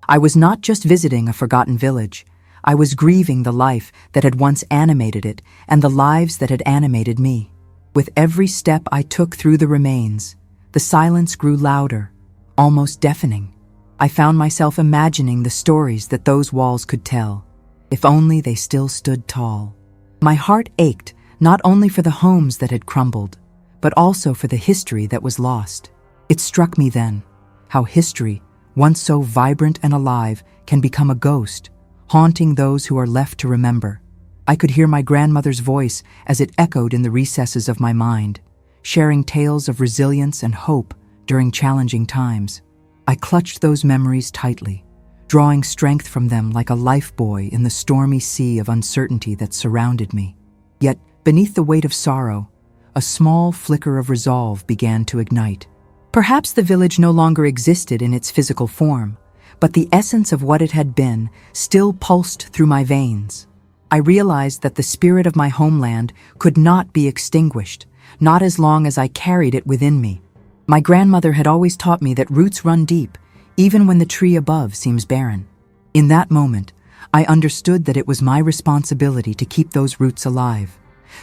I was not just visiting a forgotten village. I was grieving the life that had once animated it and the lives that had animated me. With every step I took through the remains, the silence grew louder, almost deafening. I found myself imagining the stories that those walls could tell, if only they still stood tall. My heart ached not only for the homes that had crumbled, but also for the history that was lost. It struck me then how history, once so vibrant and alive, can become a ghost, haunting those who are left to remember. I could hear my grandmother's voice as it echoed in the recesses of my mind, sharing tales of resilience and hope during challenging times. I clutched those memories tightly, drawing strength from them like a lifebuoy in the stormy sea of uncertainty that surrounded me. Yet, beneath the weight of sorrow, a small flicker of resolve began to ignite. Perhaps the village no longer existed in its physical form, but the essence of what it had been still pulsed through my veins. I realized that the spirit of my homeland could not be extinguished, not as long as I carried it within me. My grandmother had always taught me that roots run deep, even when the tree above seems barren. In that moment, I understood that it was my responsibility to keep those roots alive,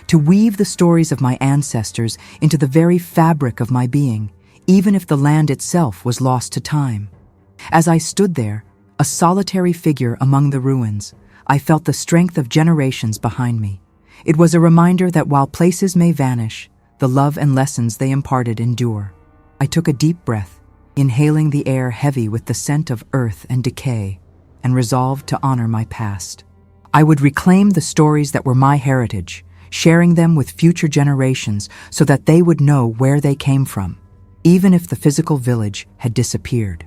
to weave the stories of my ancestors into the very fabric of my being, even if the land itself was lost to time. As I stood there, a solitary figure among the ruins, I felt the strength of generations behind me. It was a reminder that while places may vanish, the love and lessons they imparted endure. I took a deep breath, inhaling the air heavy with the scent of earth and decay, and resolved to honor my past. I would reclaim the stories that were my heritage, sharing them with future generations so that they would know where they came from, even if the physical village had disappeared.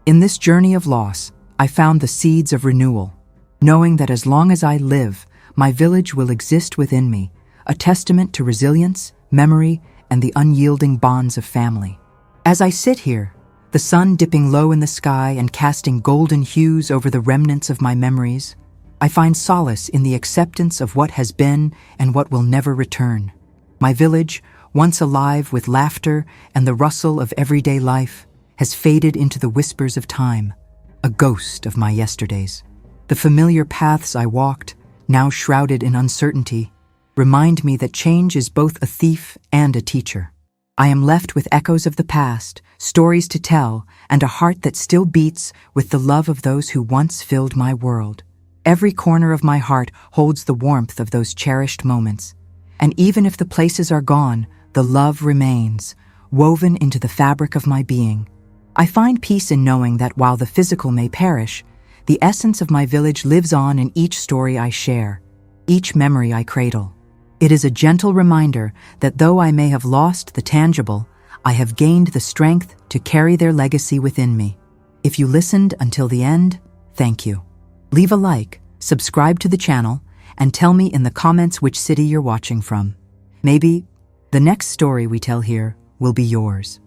In this journey of loss, I found the seeds of renewal, knowing that as long as I live, my village will exist within me, a testament to resilience, memory, and the unyielding bonds of family. As I sit here, the sun dipping low in the sky and casting golden hues over the remnants of my memories, I find solace in the acceptance of what has been and what will never return. My village, once alive with laughter and the rustle of everyday life, has faded into the whispers of time, a ghost of my yesterdays. The familiar paths I walked, now shrouded in uncertainty, remind me that change is both a thief and a teacher. I am left with echoes of the past, stories to tell, and a heart that still beats with the love of those who once filled my world. Every corner of my heart holds the warmth of those cherished moments. And even if the places are gone, the love remains, woven into the fabric of my being. I find peace in knowing that while the physical may perish, the essence of my village lives on in each story I share, each memory I cradle. It is a gentle reminder that though I may have lost the tangible, I have gained the strength to carry their legacy within me. If you listened until the end, thank you. Leave a like, subscribe to the channel, and tell me in the comments which city you're watching from. Maybe the next story we tell here will be yours.